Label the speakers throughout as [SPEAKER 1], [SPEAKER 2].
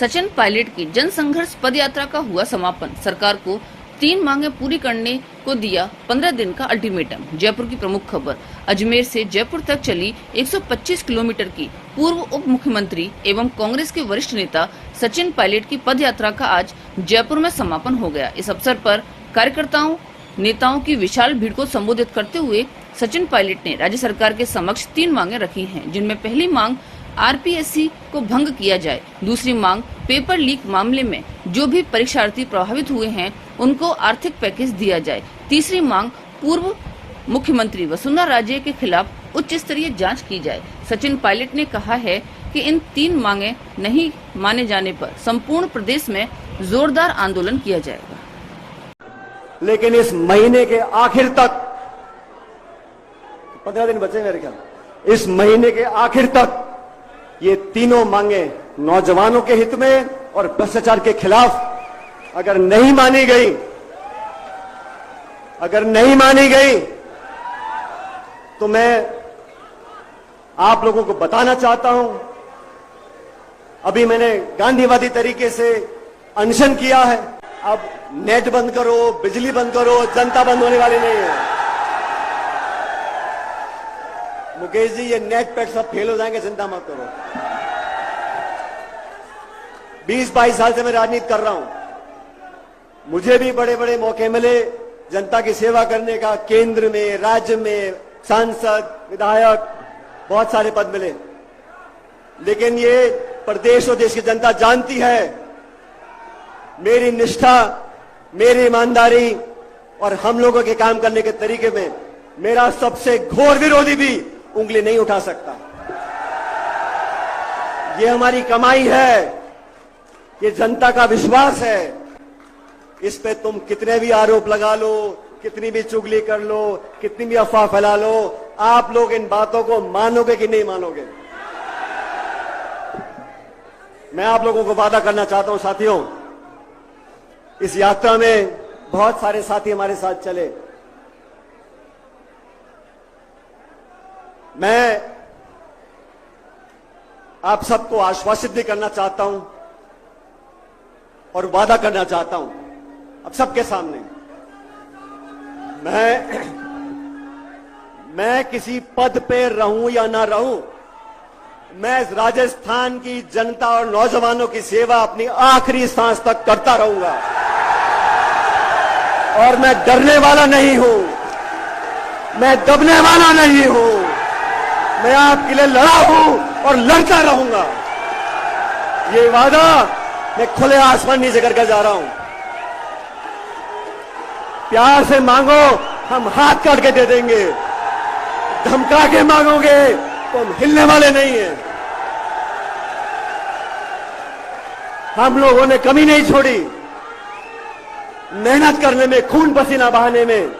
[SPEAKER 1] सचिन पायलट की जन संघर्ष पद यात्रा का हुआ समापन। सरकार को 3 मांगे पूरी करने को दिया 15 दिन का अल्टीमेटम। जयपुर की प्रमुख खबर। अजमेर से जयपुर तक चली 125 किलोमीटर की पूर्व उप मुख्यमंत्री एवं कांग्रेस के वरिष्ठ नेता सचिन पायलट की पद यात्रा का आज जयपुर में समापन हो गया। इस अवसर पर कार्यकर्ताओं नेताओं की विशाल भीड़ को संबोधित करते हुए सचिन पायलट ने राज्य सरकार के समक्ष 3 मांगे रखी हैं, जिनमें पहली मांग आरपीएससी को भंग किया जाए, दूसरी मांग पेपर लीक मामले में जो भी परीक्षार्थी प्रभावित हुए हैं उनको आर्थिक पैकेज दिया जाए, तीसरी मांग पूर्व मुख्यमंत्री वसुंधरा राजे के खिलाफ उच्च स्तरीय जांच की जाए। सचिन पायलट ने कहा है कि इन 3 मांगे नहीं माने जाने पर संपूर्ण प्रदेश में जोरदार आंदोलन किया जाएगा।
[SPEAKER 2] लेकिन इस महीने के आखिर तक 15 दिन बचे मेरे ख्याल, इस महीने के आखिर तक ये तीनों मांगे नौजवानों के हित में और भ्रष्टाचार के खिलाफ अगर नहीं मानी गई तो मैं आप लोगों को बताना चाहता हूं, अभी मैंने गांधीवादी तरीके से अनशन किया है। अब नेट बंद करो, बिजली बंद करो, जनता बंद होने वाली नहीं है। मुकेश जी, ये नेट पेट सब फेल हो जाएंगे, चिंता मत करो। 20-22 साल से मैं राजनीति कर रहा हूं, मुझे भी बड़े बड़े मौके मिले जनता की सेवा करने का। केंद्र में, राज्य में, सांसद, विधायक, बहुत सारे पद मिले। लेकिन ये प्रदेश और देश की जनता जानती है मेरी निष्ठा, मेरी ईमानदारी और हम लोगों के काम करने के तरीके में मेरा सबसे घोर विरोधी भी उंगली नहीं उठा सकता। ये हमारी कमाई है, ये जनता का विश्वास है। इस पे तुम कितने भी आरोप लगा लो, कितनी भी चुगली कर लो, कितनी भी अफवाह फैला लो, आप लोग इन बातों को मानोगे कि नहीं मानोगे? मैं आप लोगों को वादा करना चाहता हूं साथियों, इस यात्रा में बहुत सारे साथी हमारे साथ चले। मैं आप सबको आश्वासित भी करना चाहता हूं और वादा करना चाहता हूं अब सबके सामने, मैं किसी पद पे रहूं या ना रहूं, मैं राजस्थान की जनता और नौजवानों की सेवा अपनी आखिरी सांस तक करता रहूंगा। और मैं डरने वाला नहीं हूं, मैं दबने वाला नहीं हूं, मैं आपके लिए लड़ा हूं और लड़ता रहूंगा। ये वादा मैं खुले आसमान नीचे करके जा रहा हूं। प्यार से मांगो, हम हाथ काट के दे देंगे। धमका के मांगोगे तो हम हिलने वाले नहीं हैं। हम लोगों ने कमी नहीं छोड़ी मेहनत करने में, खून पसीना बहाने में।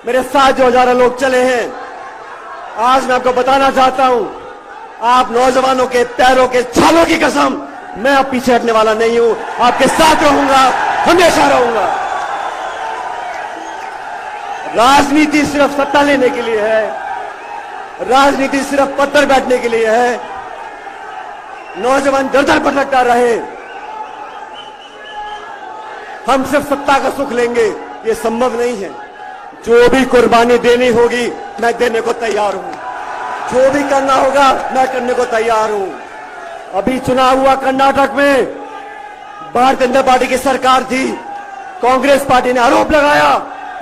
[SPEAKER 2] मेरे साथ जो हजारों लोग चले हैं, आज मैं आपको बताना चाहता हूं, आप नौजवानों के पैरों के छालों की कसम, मैं अब पीछे हटने वाला नहीं हूं। आपके साथ रहूंगा, हमेशा रहूंगा। राजनीति सिर्फ सत्ता लेने के लिए है, राजनीति सिर्फ पद पर बैठने के लिए है। नौजवान दर दर भटकता रहे, हम सिर्फ सत्ता का सुख लेंगे, ये संभव नहीं है। जो भी कुर्बानी देनी होगी मैं देने को तैयार हूं, जो भी करना होगा मैं करने को तैयार हूं। अभी चुनाव हुआ कर्नाटक में, भारतीय जनता पार्टी की सरकार थी, कांग्रेस पार्टी ने आरोप लगाया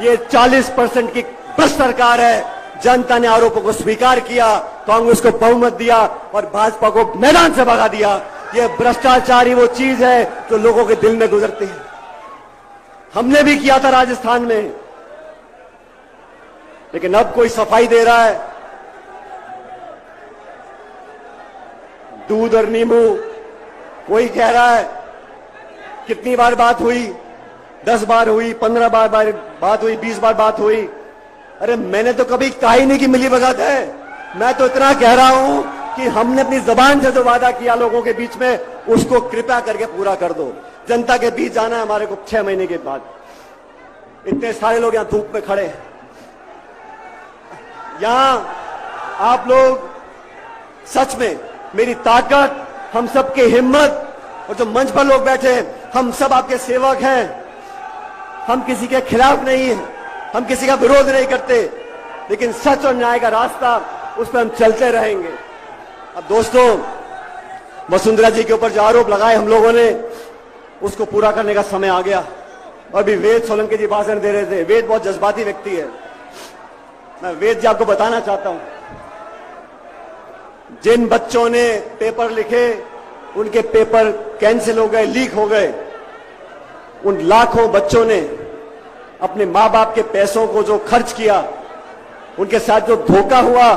[SPEAKER 2] ये 40% की भ्रष्ट सरकार है। जनता ने आरोपों को स्वीकार किया, कांग्रेस को बहुमत दिया और भाजपा को मैदान से भगा दिया। ये भ्रष्टाचार ही वो चीज है जो लोगों के दिल में गुजरती है। हमने भी किया था राजस्थान में, लेकिन अब कोई सफाई दे रहा है। दूध और नींबू, कोई कह रहा है कितनी बार बात हुई, 10 बार हुई, 15 बार बात हुई, 20 बार बात हुई। अरे मैंने तो कभी कहा ही नहीं कि मिलीभगत है। मैं तो इतना कह रहा हूं कि हमने अपनी जबान से जो वादा किया लोगों के बीच में, उसको कृपया करके पूरा कर दो। जनता के बीच जाना है हमारे को 6 महीने के बाद। इतने सारे लोग यहां धूप में खड़े हैं, यहां आप लोग सच में मेरी ताकत, हम सबकी हिम्मत और जो मंच पर लोग बैठे हैं, हम सब आपके सेवक हैं। हम किसी के खिलाफ नहीं हैं, हम किसी का विरोध नहीं करते, लेकिन सच और न्याय का रास्ता, उस पर हम चलते रहेंगे। अब दोस्तों, वसुंधरा जी के ऊपर जो आरोप लगाए हम लोगों ने, उसको पूरा करने का समय आ गया। और भी वेद सोलंकी जी भाषण दे रहे थे। वेद बहुत जज्बाती व्यक्ति है। मैं वेद जी आपको बताना चाहता हूं, जिन बच्चों ने पेपर लिखे, उनके पेपर कैंसिल हो गए, लीक हो गए। उन लाखों बच्चों ने अपने मां बाप के पैसों को जो खर्च किया, उनके साथ जो धोखा हुआ,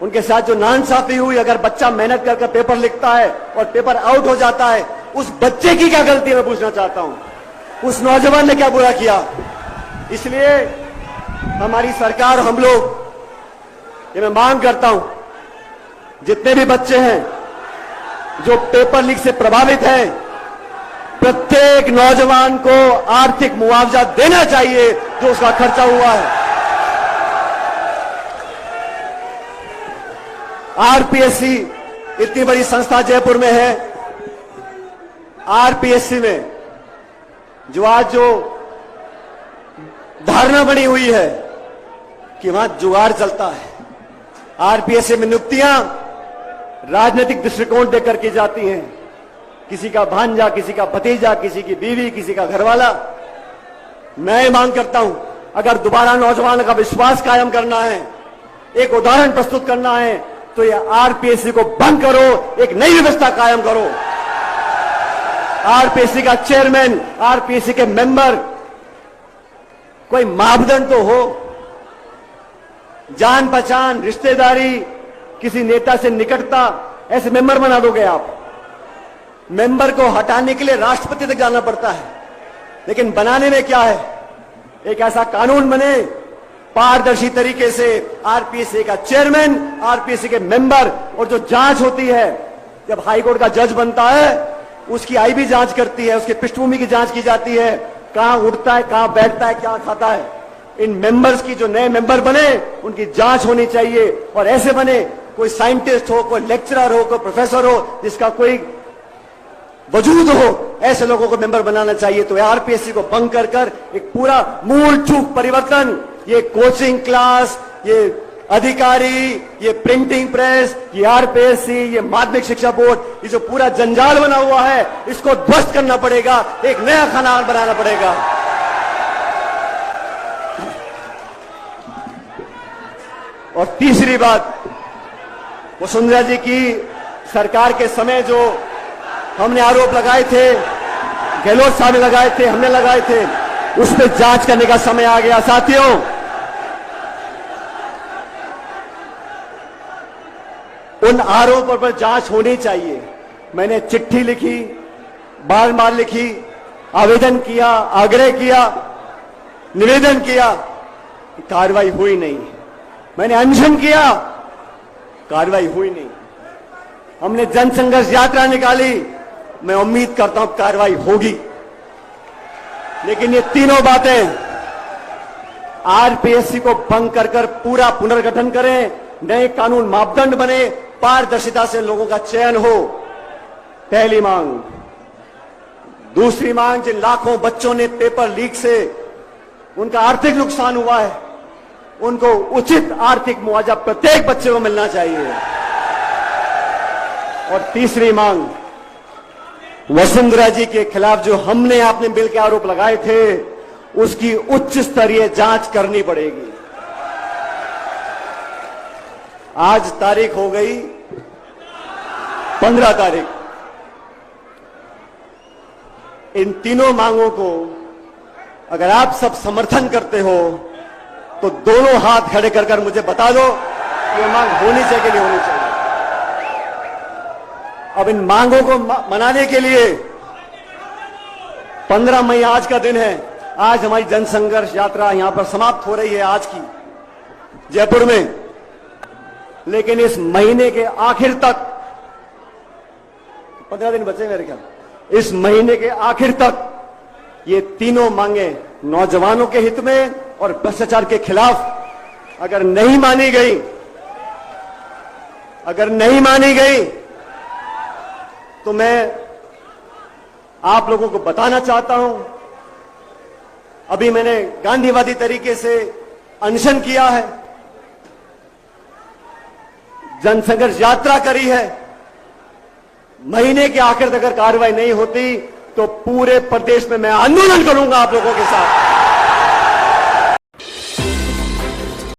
[SPEAKER 2] उनके साथ जो नाइंसाफी हुई, अगर बच्चा मेहनत करके पेपर लिखता है और पेपर आउट हो जाता है, उस बच्चे की क्या गलती है, मैं पूछना चाहता हूं। उस नौजवान ने क्या बुरा किया? इसलिए हमारी सरकार, हम लोग, ये मैं मांग करता हूं, जितने भी बच्चे हैं जो पेपर लीक से प्रभावित हैं, प्रत्येक नौजवान को आर्थिक मुआवजा देना चाहिए जो उसका खर्चा हुआ है। आरपीएससी इतनी बड़ी संस्था जयपुर में है। आरपीएससी में जो धारणा बनी हुई है कि वहां जुगाड़ चलता है। आरपीएससी में नियुक्तियां राजनीतिक दृष्टिकोण देकर की जाती हैं। किसी का भांजा, किसी का भतीजा, किसी की बीवी, किसी का घरवाला। मैं ये मांग करता हूं, अगर दोबारा नौजवान का विश्वास कायम करना है, एक उदाहरण प्रस्तुत करना है, तो ये आरपीएससी को बंद करो, एक नई व्यवस्था कायम करो। आरपीएससी का चेयरमैन, आरपीएससी के मेंबर, कोई मापदंड तो हो। जान पहचान, रिश्तेदारी, किसी नेता से निकटता, ऐसे मेंबर बना दोगे आप। मेंबर को हटाने के लिए राष्ट्रपति तक जाना पड़ता है, लेकिन बनाने में क्या है? एक ऐसा कानून बने पारदर्शी तरीके से, आरपीएससी का चेयरमैन, आरपीएससी के मेंबर, और जो जांच होती है, जब हाईकोर्ट का जज बनता है, उसकी आईबी जांच करती है, उसकी पृष्ठभूमि की जांच की जाती है, कहां उठता है, कहां बैठता है, क्या खाता है। इन मेंबर्स की, जो नए मेंबर बने, उनकी जांच होनी चाहिए, और ऐसे बने, कोई साइंटिस्ट हो, कोई लेक्चरर हो, कोई प्रोफेसर हो, जिसका कोई वजूद हो, ऐसे लोगों को मेंबर बनाना चाहिए। तो आरपीएससी को भंग कर कर एक पूरा मूल चूक परिवर्तन, ये कोचिंग क्लास, ये अधिकारी, ये प्रिंटिंग प्रेस, ये आरपीएससी, ये माध्यमिक शिक्षा बोर्ड, ये जो पूरा जंजाल बना हुआ है, इसको ध्वस्त करना पड़ेगा, एक नया खाना बनाना पड़ेगा। और तीसरी बात, वसुंधरा जी की सरकार के समय जो हमने आरोप लगाए थे, गहलोत साहब ने लगाए थे, हमने लगाए थे, उस पर जांच करने का समय आ गया। साथियों, उन आरोपों पर जांच होनी चाहिए। मैंने चिट्ठी लिखी, बार बार लिखी, आवेदन किया, आग्रह किया, निवेदन किया, कार्रवाई हुई नहीं। मैंने अनशन किया, कार्रवाई हुई नहीं। हमने जन संघर्ष यात्रा निकाली, मैं उम्मीद करता हूं कार्रवाई होगी। लेकिन ये तीनों बातें, आरपीएससी को भंग कर कर पूरा पुनर्गठन करें, नए कानून मापदंड बने, पारदर्शिता से लोगों का चयन हो, पहली मांग। दूसरी मांग, जिन लाखों बच्चों ने पेपर लीक से उनका आर्थिक नुकसान हुआ है, उनको उचित आर्थिक मुआवजा प्रत्येक बच्चे को मिलना चाहिए। और तीसरी मांग, वसुंधरा जी के खिलाफ जो हमने आपने बिल के आरोप लगाए थे, उसकी उच्च स्तरीय जांच करनी पड़ेगी। आज तारीख हो गई 15 तारीख। इन तीनों मांगों को अगर आप सब समर्थन करते हो, तो दोनों हाथ खड़े कर कर मुझे बता दो कि ये मांग होनी चाहिए कि नहीं होनी चाहिए। अब इन मांगों को मनाने के लिए 15 मई आज का दिन है। आज हमारी जनसंघर्ष यात्रा यहां पर समाप्त हो रही है आज की जयपुर में। लेकिन इस महीने के आखिर तक, 15 दिन बचे मेरे ख्याल, इस महीने के आखिर तक ये तीनों मांगे नौजवानों के हित में और भ्रष्टाचार के खिलाफ अगर नहीं मानी गई, तो मैं आप लोगों को बताना चाहता हूं, अभी मैंने गांधीवादी तरीके से अनशन किया है, जनसंघर्ष यात्रा करी है। महीने के आखिर तक अगर कार्रवाई नहीं होती तो पूरे प्रदेश में मैं आंदोलन करूंगा आप लोगों के साथ।